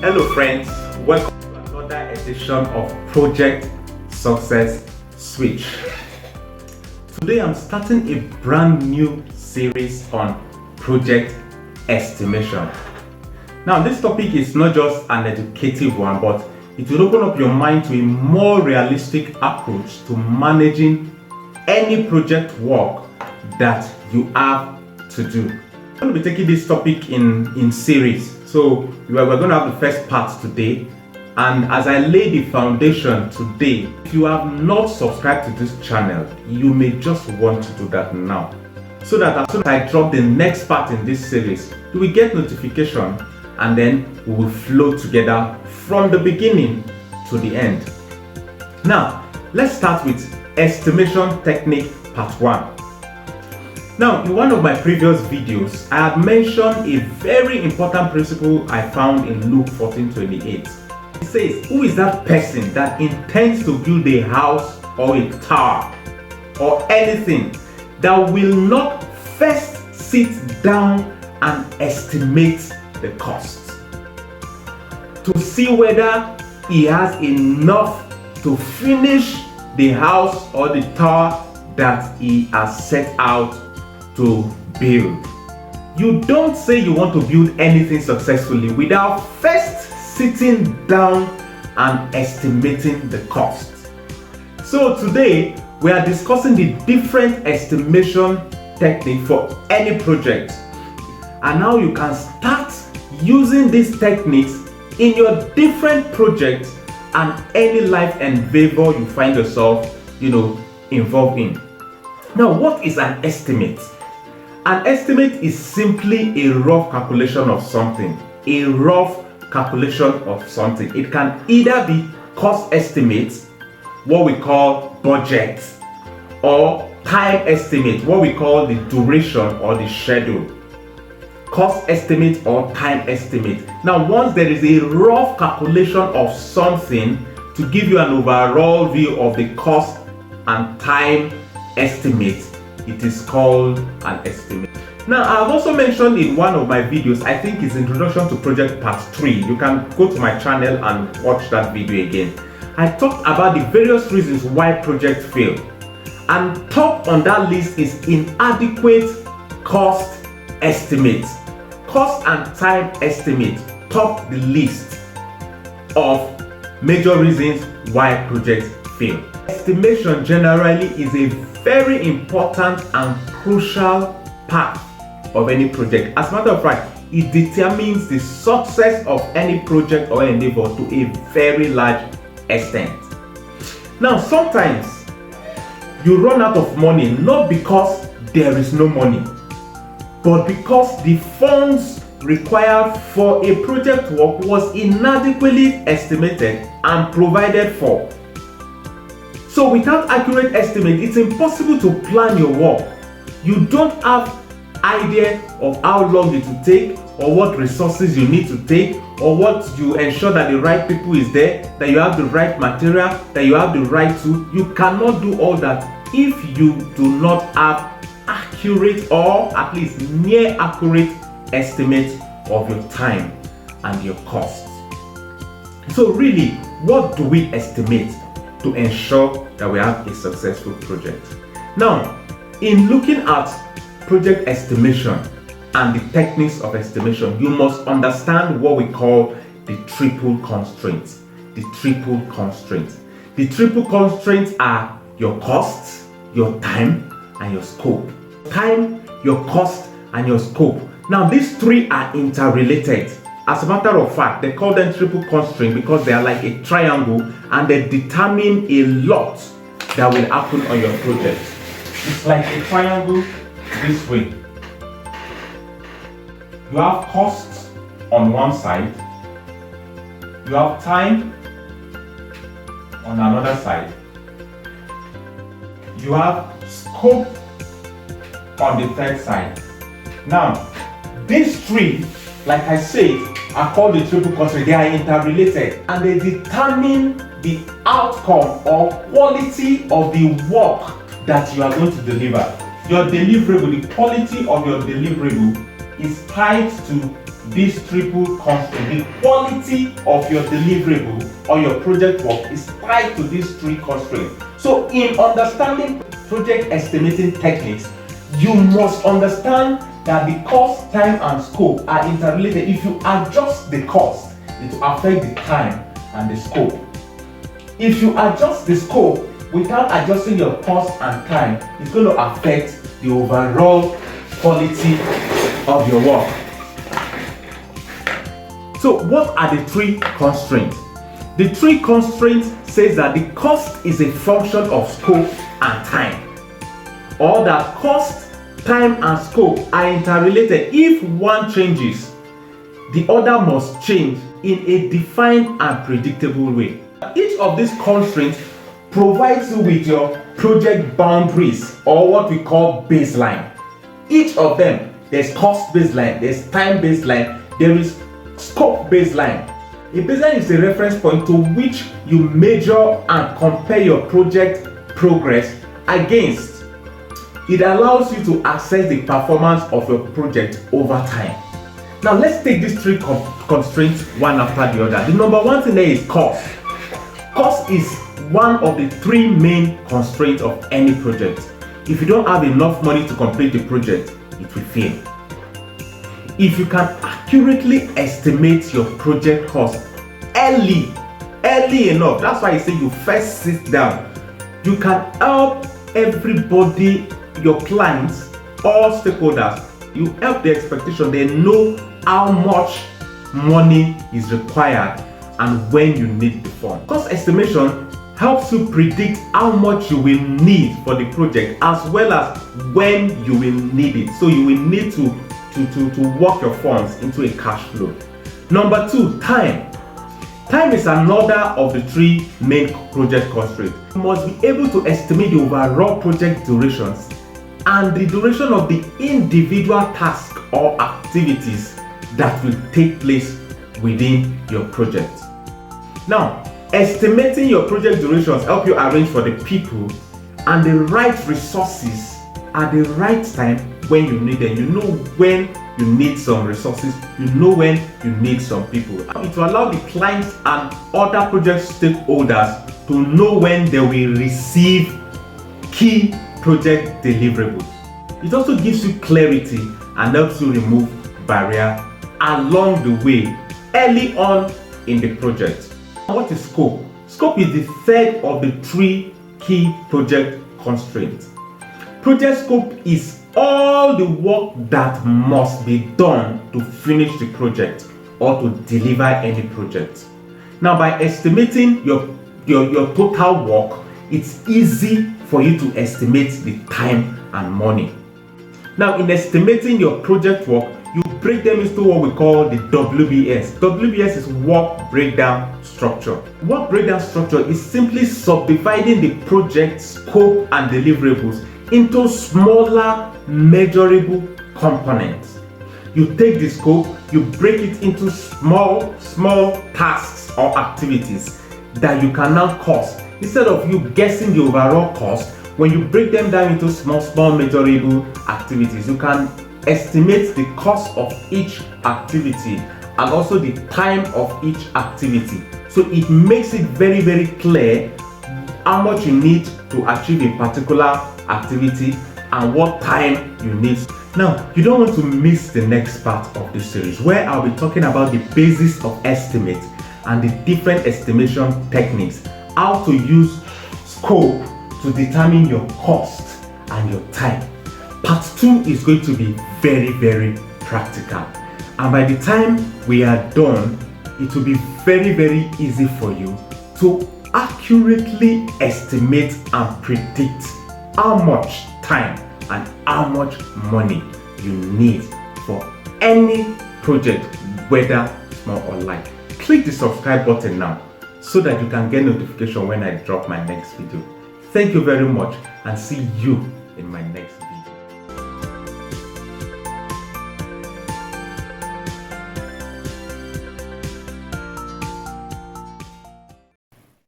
Hello friends, welcome to another edition of Project Success Switch. Today I'm starting a brand new series on project estimation. Now this topic is not just an educative one, but it will open up your mind to a more realistic approach to managing any project work that you have to do. I'm going to be taking this topic in series. So we're going to have the first part today, and as I lay the foundation today, if you have not subscribed to this channel, you may just want to do that now, so that as soon as I drop the next part in this series, you will get notification, and then we will flow together from the beginning to the end. Now let's start with estimation technique part 1. Now, in one of my previous videos, I had mentioned a very important principle I found in Luke 14:28. It says, who is that person that intends to build a house or a tower or anything that will not first sit down and estimate the cost to see whether he has enough to finish the house or the tower that he has set out to build? You don't say you want to build anything successfully without first sitting down and estimating the cost. So today we are discussing the different estimation technique for any project, and now you can start using these techniques in your different projects and any life endeavor you find yourself involved in. Now, what is an estimate? An estimate is simply a rough calculation of something. A rough calculation of something. It can either be cost estimates, what we call budget, or time estimate, what we call the duration or the schedule. Cost estimate or time estimate. Now, once there is a rough calculation of something to give you an overall view of the cost and time estimate, it is called an estimate. Now, I've also mentioned in one of my videos, I think it's Introduction to Project Part 3. You can go to my channel and watch that video again. I talked about the various reasons why projects fail. And top on that list is inadequate cost estimate. Cost and time estimate top the list of major reasons why projects fail. Estimation generally is a very important and crucial part of any project. As a matter of fact, it determines the success of any project or endeavor to a very large extent. Now, sometimes you run out of money not because there is no money, but because the funds required for a project work was inadequately estimated and provided for. So without accurate estimate, it's impossible to plan your work. You don't have idea of how long it will take, or what resources you need to take, or what you ensure that the right people is there, that you have the right material, that you have the right tool. You cannot do all that if you do not have accurate, or at least near accurate estimate of your time and your costs. So really, what do we estimate to ensure that we have a successful project? Now, in looking at project estimation and the techniques of estimation, you must understand what we call the triple constraints. The triple constraints. The triple constraints are your costs, your time, and your scope. Time, your cost, and your scope. Now, these three are interrelated. As a matter of fact, they call them triple constraint because they are like a triangle, and they determine a lot that will happen on your project. It's like a triangle this way. You have costs on one side, you have time on another side, you have scope on the third side. Now, these three, like I said, are called the triple constraint. They are interrelated, and they determine the outcome or quality of the work that you are going to deliver. Your deliverable, the quality of your deliverable is tied to this triple constraint. The quality of your deliverable or your project work is tied to these three constraints. So in understanding project estimating techniques, you must understand that the cost, time, and scope are interrelated. If you adjust the cost, it will affect the time and the scope. If you adjust the scope without adjusting your cost and time, it's going to affect the overall quality of your work. So what are the three constraints? The three constraints says that the cost is a function of scope and time, or that cost, time, and scope are interrelated. If one changes, the other must change in a defined and predictable way. Each of these constraints provides you with your project boundaries, or what we call baseline. Each of them, there's cost baseline, there's time baseline, there is scope baseline. A baseline is a reference point to which you measure and compare your project progress against. It allows you to assess the performance of your project over time. Now let's take these three constraints one after the other. The number one thing there is cost. Cost is one of the three main constraints of any project. If you don't have enough money to complete the project, it will fail. If you can accurately estimate your project cost early enough, that's why I say you first sit down, you can help everybody, your clients, all stakeholders, you help the expectation. They know how much money is required and when you need the fund. Cost estimation helps you predict how much you will need for the project as well as when you will need it. So you will need to work your funds into a cash flow. Number two, time. Time is another of the three main project constraints. You must be able to estimate the overall project durations and the duration of the individual tasks or activities that will take place within your project. Now, estimating your project durations help you arrange for the people and the right resources at the right time when you need them. You know when you need some resources, you know when you need some people. It will allow the clients and other project stakeholders to know when they will receive key project deliverables. It also gives you clarity and helps you remove barriers along the way early on in the project. What is scope? Scope is the third of the three key project constraints. Project scope is all the work that must be done to finish the project or to deliver any project. Now, by estimating your total work, it's easy for you to estimate the time and money. Now, in estimating your project work, you break them into what we call the WBS. WBS is work breakdown structure. Work breakdown structure is simply subdividing the project scope and deliverables into smaller measurable components. You take the scope, you break it into small tasks or activities that you can now cost. Instead of you guessing the overall cost, when you break them down into small measurable activities, you can estimate the cost of each activity and also the time of each activity. So it makes it very clear how much you need to achieve a particular activity and what time you need. Now, you don't want to miss the next part of this series where I'll be talking about the basis of estimate and the different estimation techniques, how to use scope to determine your cost and your time. Part 2 is going to be very practical, and by the time we are done, it will be very easy for you to accurately estimate and predict how much time and how much money you need for any project, whether small or large. Click the subscribe button now so that you can get notification when I drop my next video. Thank you very much and see you in my next video.